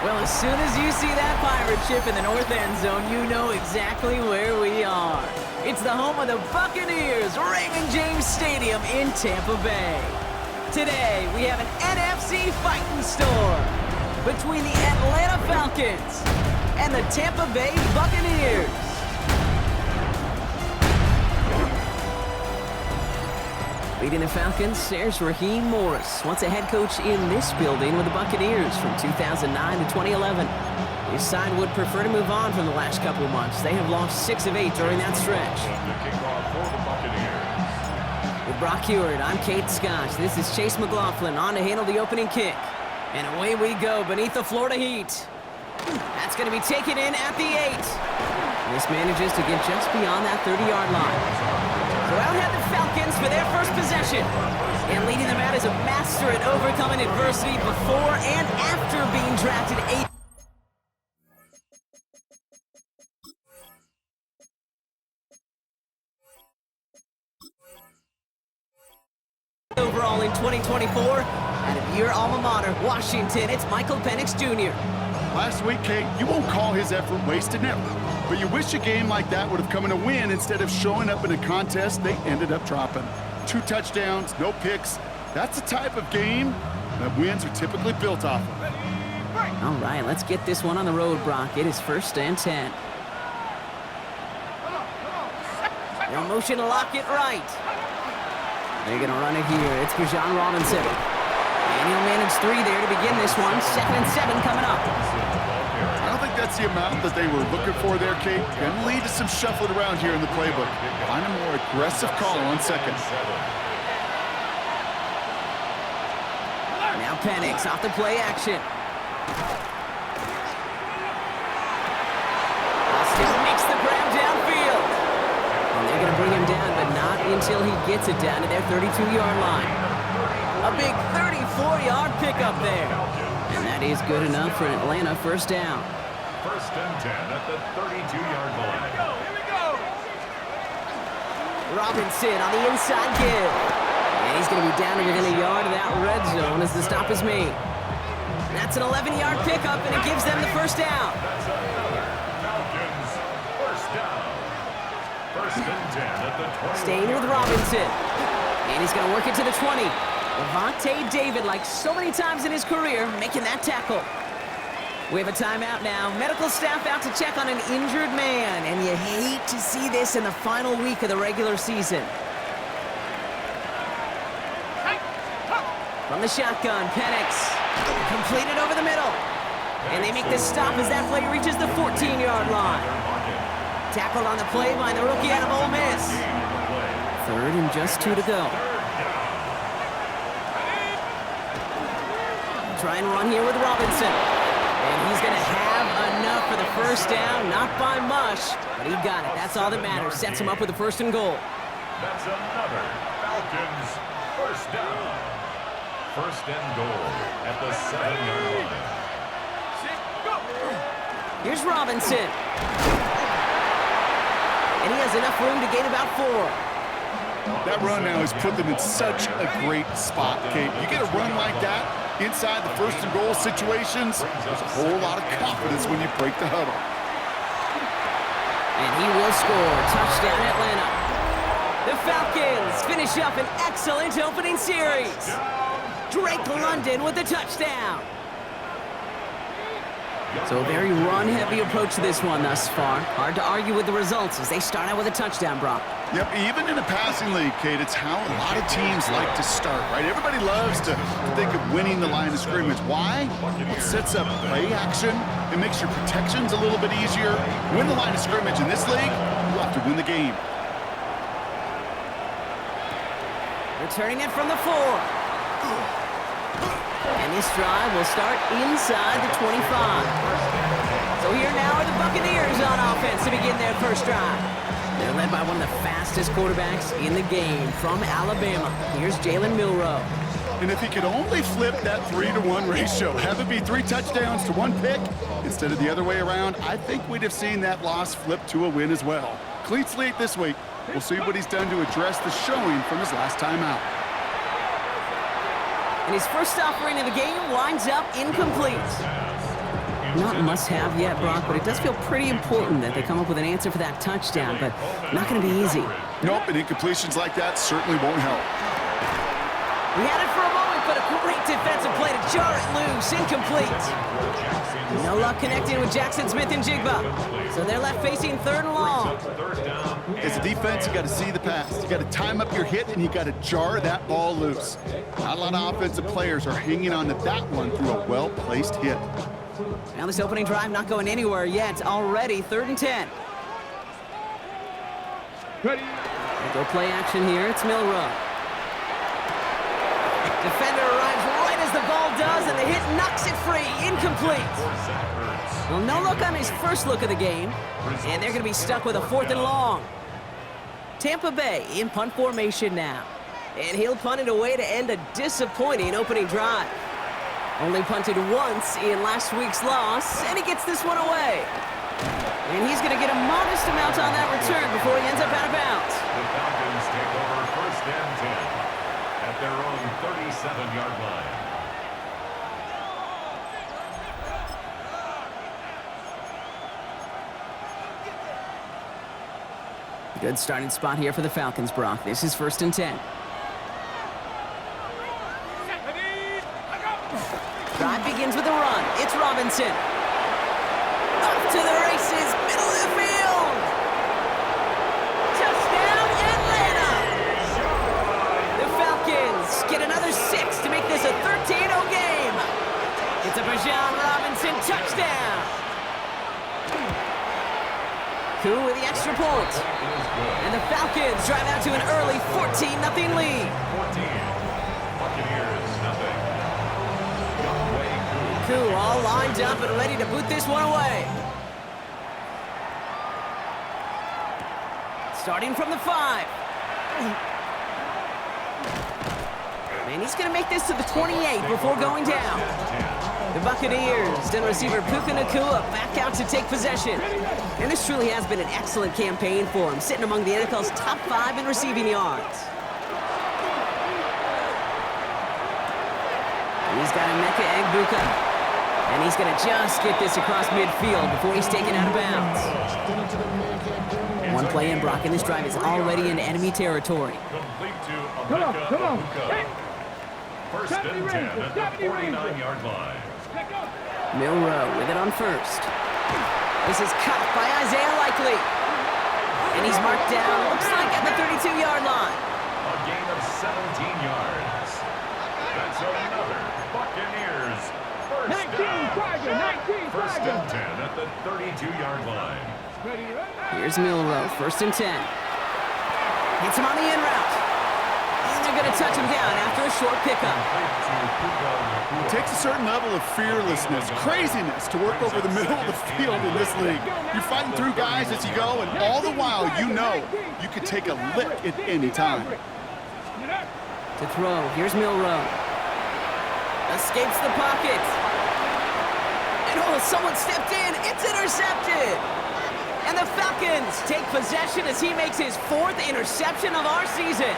Well, as soon as you see that pirate ship in the north end zone, you know exactly where we are. It's the home of the Buccaneers, Raymond James Stadium in Tampa Bay. Today, we have an NFC fighting storm between the Atlanta Falcons and the Tampa Bay Buccaneers. Leading the Falcons, there's Raheem Morris, once a head coach in this building with the Buccaneers from 2009 to 2011. His side would prefer to move on from the last couple of months. They have lost 6 of 8 during that stretch. With Brock Heward, I'm Kate Scott. This is Chase McLaughlin on to handle the opening kick. And away we go beneath the Florida heat. That's going to be taken in at the 8. This manages to get just beyond that 30-yard line. So out head the Falcons for their first possession. And leading them out is a master at overcoming adversity before and after being drafted 8th overall in 2024. Out of your alma mater, Washington, it's Michael Penix Jr. Last week, Kate, you won't call his effort wasted, never. But you wish a game like that would have come in a win instead of showing up in a contest they ended up dropping. 2 touchdowns, no picks. That's the type of game that wins are typically built off of. All right, let's get this one on the road, Brock. It is 1st and 10. They're in motion to lock it right. They're going to run it here. It's Bijan Robinson. And he'll manage 3 there to begin this one. 2nd and 7 coming up. I don't think that's the amount that they were looking for there, Kate. Going to lead to some shuffling around here in the playbook. Find a more aggressive call on 2nd. Now Penix off the play action. Austin makes the grab downfield. And they're going to bring him down, but not until he gets it down to their 32-yard line. A big 34-yard pickup there. And that is good enough for an Atlanta first down. 1st and 10 at the 32-yard line. Here we go. Robinson on the inside give. And he's going to be down within a yard of that red zone as the stop is made. That's an 11-yard pickup, and it gives them the first down. That's another Falcons first down. 1st and 10 at the 20. Staying with Robinson. And he's going to work it to the 20. Levante David, like so many times in his career, making that tackle. We have a timeout now. Medical staff out to check on an injured man, and you hate to see this in the final week of the regular season. From the shotgun, Penix completed over the middle. And they make the stop as that play reaches the 14-yard line. Tackled on the play by the rookie out of Ole Miss. 3rd and just 2 to go. Try and run here with Robinson. And he's going to have enough for the first down. Not by much, but he got it. That's all that matters. Sets him up with the 1st and goal. That's another Falcons first down. 1st and goal at the 7-yard line. Here's Robinson. And he has enough room to gain about 4. That run now has put them in such a great spot, Kate. You get a run like that inside the 1st and goal situations, there's a whole lot of confidence when you break the huddle. And he will score. Touchdown, Atlanta. The Falcons finish up an excellent opening series. Drake London with the touchdown. So a very run-heavy approach to this one thus far. Hard to argue with the results as they start out with a touchdown, Brock. Yep, even in a passing league, Kate, it's how a lot of teams like to start, right? Everybody loves to think of winning the line of scrimmage. Why? It sets up play action. It makes your protections a little bit easier. Win the line of scrimmage in this league, you have to win the game. Returning it from the 4. And this drive will start inside the 25. So here now are the Buccaneers on offense to begin their first drive. They're led by one of the fastest quarterbacks in the game from Alabama. Here's Jalen Milroe. And if he could only flip that 3-to-1 ratio, have it be 3 touchdowns to 1 pick instead of the other way around, I think we'd have seen that loss flip to a win as well. Clean slate this week. We'll see what he's done to address the showing from his last time out. And his first offering of the game winds up incomplete. Not must-have yet, Brock, but it does feel pretty important that they come up with an answer for that touchdown, but not going to be easy. Nope, and incompletions like that certainly won't help. We had it for a moment, but a great defensive play to jar it loose. Incomplete. No luck connecting with Jackson Smith and Jigba. So they're left facing 3rd and long. As a defense, you got to see the pass. You got to time up your hit, and you got to jar that ball loose. Not a lot of offensive players are hanging on to that one through a well-placed hit. Now this opening drive not going anywhere yet. Already 3rd and 10. Ready. Go play action here. It's Milroe. Defender arrives right as the ball does, and the hit knocks it free. Incomplete. Well, no look on his first look of the game, and they're going to be stuck with a 4th and long. Tampa Bay in punt formation now, and he'll punt it away to end a disappointing opening drive. Only punted once in last week's loss, and he gets this one away. And he's going to get a modest amount on that return before he ends up out of bounds. The Falcons take over 1st and 10 at their own 37-yard line. Good starting spot here for the Falcons, Brock. This is 1st and 10. Drive begins with a run. It's Robinson. Up to the races, middle of the field. Touchdown, Atlanta. The Falcons get another 6 to make this a 13-0 game. It's a Bijan Robinson touchdown. Koo with the extra point. And the Falcons drive out to an early 14-0 lead. 14. Buccaneers, nothing. Koo all lined up and ready to boot this one away. Starting from the 5. And he's going to make this to the 28 before going down. The Buccaneers and receiver Puka Nacua back out to take possession. And this truly has been an excellent campaign for him, sitting among the NFL's top 5 in receiving yards. He's got Emeka Egbuka. And he's going to just get this across midfield before he's taken out of bounds. One play in, Brock, and this drive is already in enemy territory. Complete to Emeka Egbuka. 1st and 10 at the 49-yard line. Milroe with it on 1st. This is caught by Isaiah Likely. And he's marked down, looks like at the 32-yard line. A gain of 17 yards. That's another Buccaneers first down. 1st and 10 at the 32-yard line. Here's Milroe, 1st and 10. Hits him on the in route. And they're going to touch him down after a short pickup. It takes a certain level of fearlessness, craziness to work over the middle of the field in this league. You're fighting through guys as you go, and all the while you know you could take a lick at any time. To throw, here's Milroe. Escapes the pocket. And oh, someone stepped in. It's intercepted. And the Falcons take possession as he makes his 4th interception of our season.